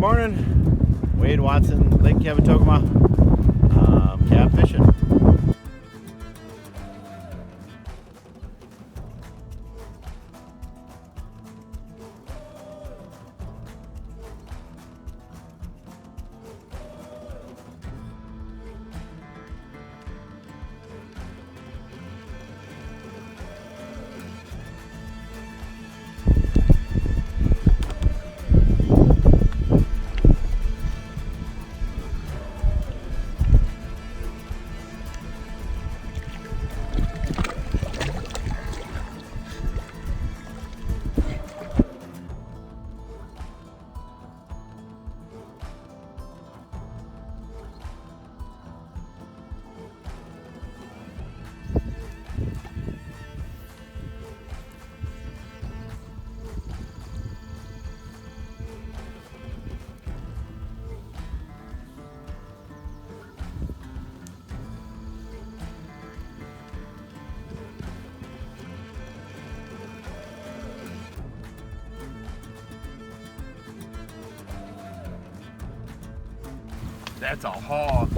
Morning, Wade Watson, Lake Kabetogama, Kab Fishing. That's a hog.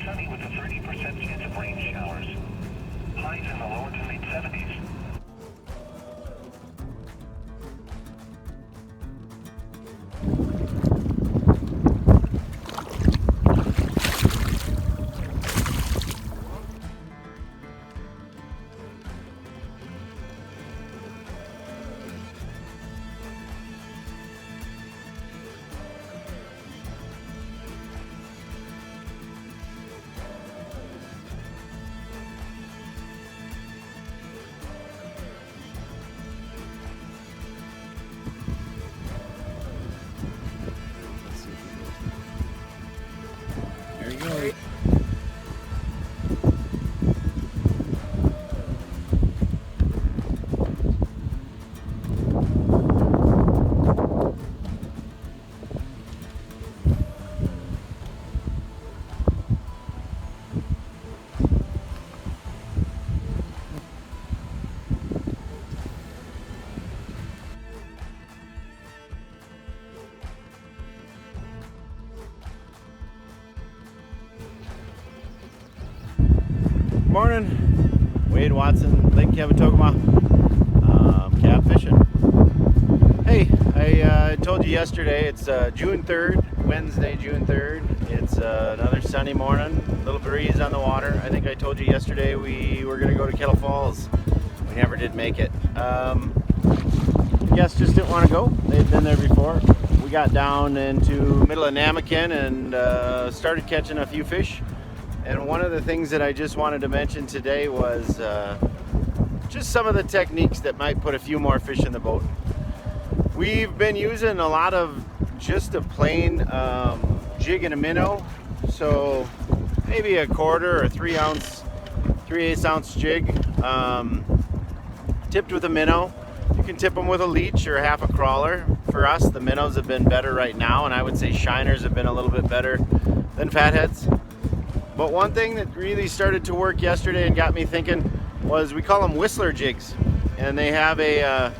Sunny with a 30% chance of rain showers. Highs in the lower to mid 70s. There you go. Morning, Wade Watson, Lake Kabetogama, Kab Fishing. Hey, I told you yesterday it's June 3rd, Wednesday, June 3rd. It's another sunny morning, little breeze on the water. I think I told you yesterday we were going to go to Kettle Falls. We never did make it. Guests just didn't want to go. They'd been there before. We got down into middle of Namakan and started catching a few fish. And one of the things that I just wanted to mention today was just some of the techniques that might put a few more fish in the boat. We've been using a lot of just a plain jig and a minnow. So maybe a quarter or 3/8 ounce jig tipped with a minnow. You can tip them with a leech or half a crawler. For us, the minnows have been better right now, and I would say shiners have been a little bit better than fatheads. But one thing that really started to work yesterday and got me thinking was we call them whistler jigs, and they have a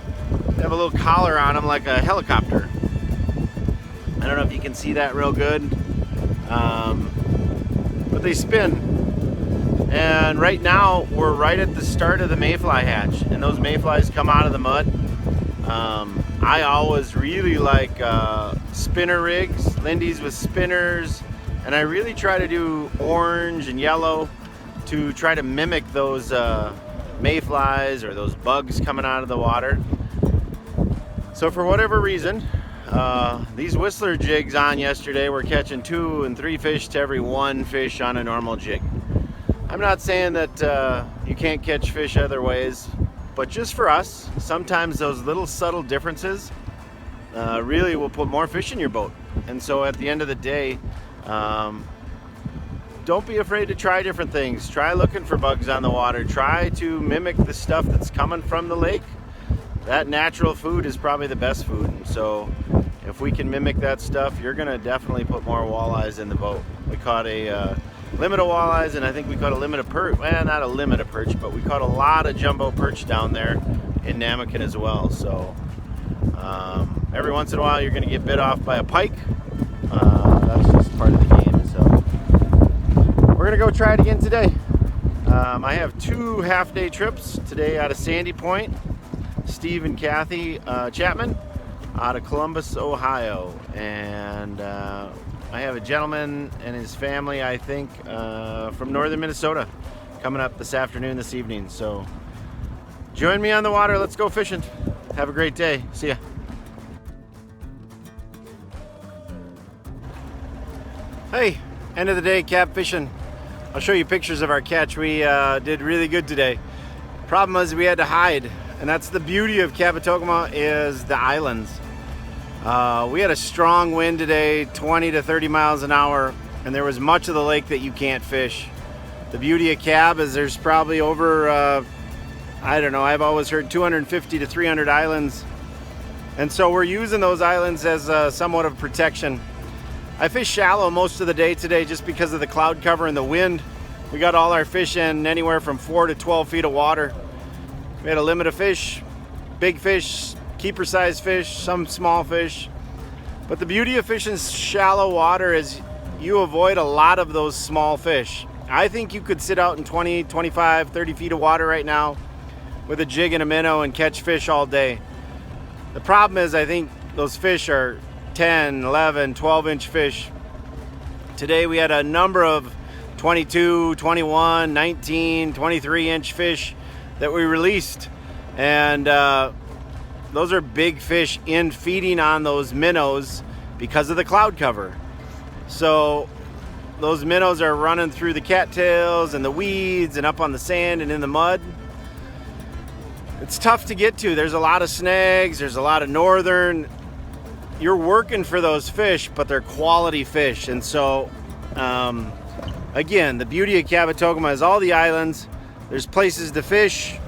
little collar on them like a helicopter. I don't know if you can see that real good, but they spin. And right now we're right at the start of the mayfly hatch, and those mayflies come out of the mud. I always really like spinner rigs, Lindy's with spinners. And I really try to do orange and yellow to try to mimic those mayflies or those bugs coming out of the water. So for whatever reason, these whistler jigs on yesterday were catching 2 and 3 fish to every 1 fish on a normal jig. I'm not saying that you can't catch fish other ways, but just for us, sometimes those little subtle differences really will put more fish in your boat. And so at the end of the day, don't be afraid to try different things. Try looking for bugs on the water. Try to mimic the stuff that's coming from the lake. That natural food is probably the best food. And so if we can mimic that stuff, you're gonna definitely put more walleyes in the boat. We caught a limit of walleyes, and I think we caught a limit of perch. Well, not a limit of perch, but we caught a lot of jumbo perch down there in Namakan as well. So every once in a while you're gonna get bit off by a pike. That's just part of the game. So we're gonna go try it again today. I have 2 half-day trips today out of Sandy Point. Steve and Kathy Chapman out of Columbus, Ohio, and I have a gentleman and his family, I think, from northern Minnesota coming up this afternoon, this evening. So join me on the water. Let's go fishing. Have a great day. See ya. Hey, end of the day, Kab fishing. I'll show you pictures of our catch. We did really good today. Problem was we had to hide, and that's the beauty of Kabetogama, is the islands. We had a strong wind today, 20 to 30 miles an hour, and there was much of the lake that you can't fish. The beauty of Kab is there's probably over, I don't know, I've always heard 250 to 300 islands. And so we're using those islands as somewhat of protection. I fished shallow most of the day today just because of the cloud cover and the wind. We got all our fish in anywhere from 4 to 12 feet of water. We had a limit of fish, big fish, keeper size fish, some small fish. But the beauty of fishing shallow water is you avoid a lot of those small fish. I think you could sit out in 20, 25, 30 feet of water right now with a jig and a minnow and catch fish all day. The problem is I think those fish are 10, 11, 12-inch fish. Today we had a number of 22, 21, 19, 23-inch fish that we released. And those are big fish in feeding on those minnows because of the cloud cover. So those minnows are running through the cattails and the weeds and up on the sand and in the mud. It's tough to get to. There's a lot of snags, there's a lot of northern. You're working for those fish, but they're quality fish. And so, again, the beauty of Kabetogama is all the islands. There's places to fish.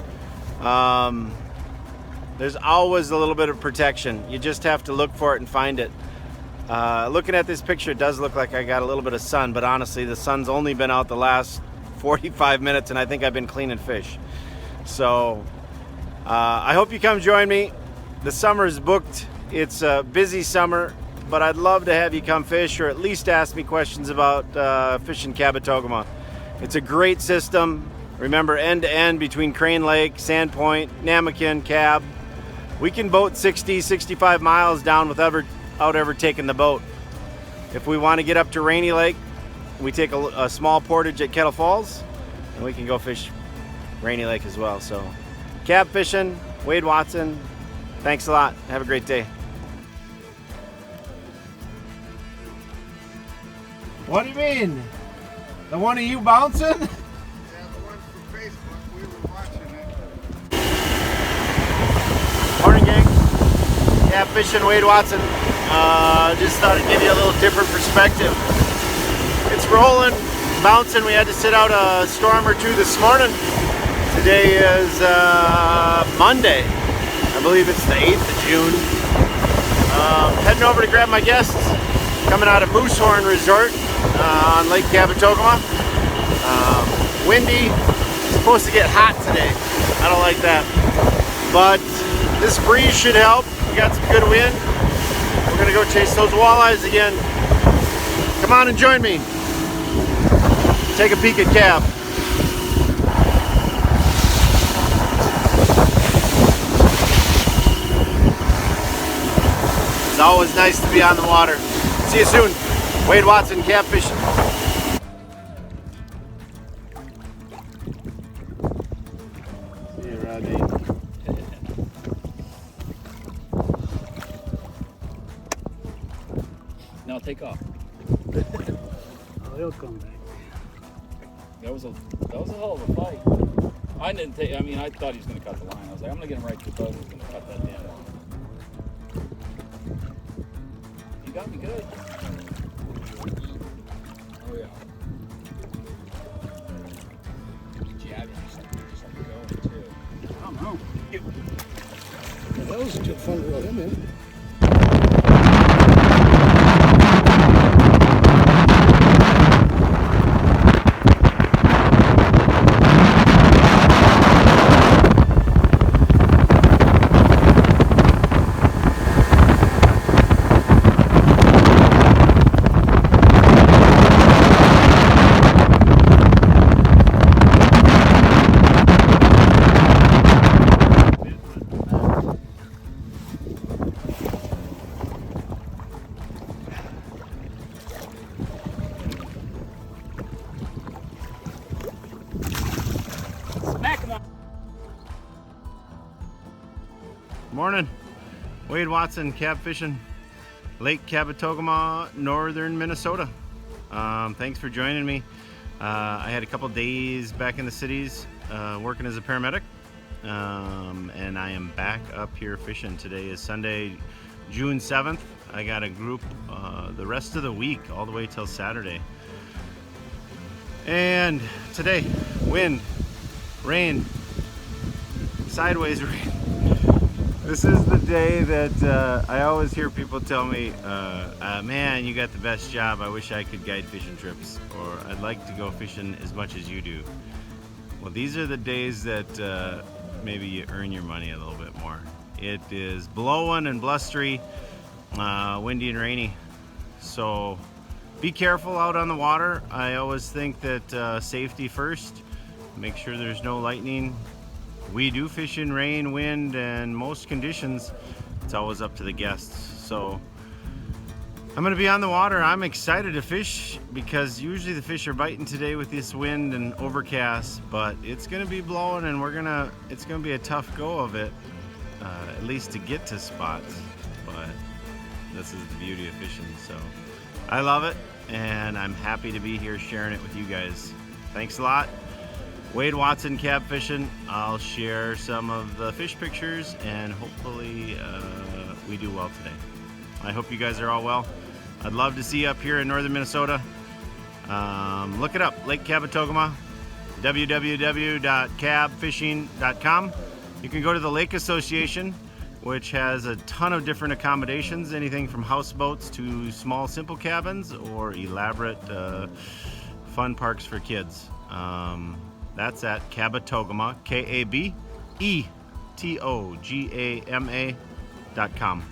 There's always a little bit of protection. You just have to look for it and find it. Looking at this picture, it does look like I got a little bit of sun, but honestly, the sun's only been out the last 45 minutes, and I think I've been cleaning fish. So, I hope you come join me. The summer is booked. It's a busy summer, but I'd love to have you come fish or at least ask me questions about fishing Kabetogama. It's a great system. Remember, end to end between Crane Lake, Sandpoint, Namakan, Kab. We can boat 60, 65 miles down without ever taking the boat. If we want to get up to Rainy Lake, we take a small portage at Kettle Falls, and we can go fish Rainy Lake as well. So, Kab fishing, Wade Watson. Thanks a lot. Have a great day. What do you mean? The one of you bouncing? Yeah, the one from Facebook. We were watching it. Morning, gang. Kab fishing, Wade Watson. Just thought I'd give you a little different perspective. It's rolling, bouncing. We had to sit out a storm or two this morning. Today is Monday. I believe it's the 8th of June. Heading over to grab my guests. Coming out of Moosehorn Resort on Lake Kabetogama. Windy. It's supposed to get hot today. I don't like that. But this breeze should help. We got some good wind. We're going to go chase those walleyes again. Come on and join me. Take a peek at Kab. It's always nice to be on the water. See you soon. Wade Watson, Kab fishing. See you, Rodney. Now take off. Oh, he'll come back. That was a hell of a fight. I thought he was gonna cut the line. I was like, I'm gonna get him right to the boat. He's gonna cut that damn line. You got me good. Oh yeah. go. Yeah, that was good fun to reel him in. Morning, Wade Watson, Kab Fishing, Lake Kabetogama, northern Minnesota. Thanks for joining me. I had a couple days back in the cities working as a paramedic, and I am back up here fishing. Today is Sunday, June 7th. I got a group the rest of the week, all the way till Saturday. And today, wind, rain, sideways rain. This is the day that I always hear people tell me, man, you got the best job. I wish I could guide fishing trips, or I'd like to go fishing as much as you do. Well, these are the days that maybe you earn your money a little bit more. It is blowing and blustery, windy and rainy. So be careful out on the water. I always think that safety first. Make sure there's no lightning. We do fish in rain, wind, and most conditions. It's always up to the guests. So I'm gonna be on the water. I'm excited to fish because usually the fish are biting today with this wind and overcast, but it's gonna be blowing and it's gonna be a tough go of it, at least to get to spots. But this is the beauty of fishing. So I love it, and I'm happy to be here sharing it with you guys. Thanks a lot. Wade Watson, Kab Fishing. I'll share some of the fish pictures, and hopefully we do well today. I hope you guys are all well. I'd love to see you up here in northern Minnesota. Look it up, Lake Kabetogama, www.kabfishing.com. You can go to the Lake Association, which has a ton of different accommodations, anything from houseboats to small simple cabins or elaborate fun parks for kids. That's at Kabetogama, KABETOGAMA.com.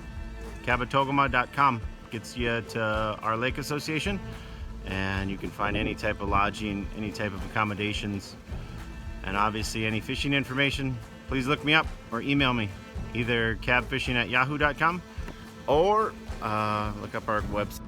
Kabetogama.com gets you to our Lake Association, and you can find any type of lodging, any type of accommodations, and obviously any fishing information. Please look me up or email me, either kabfishing@yahoo.com or look up our website.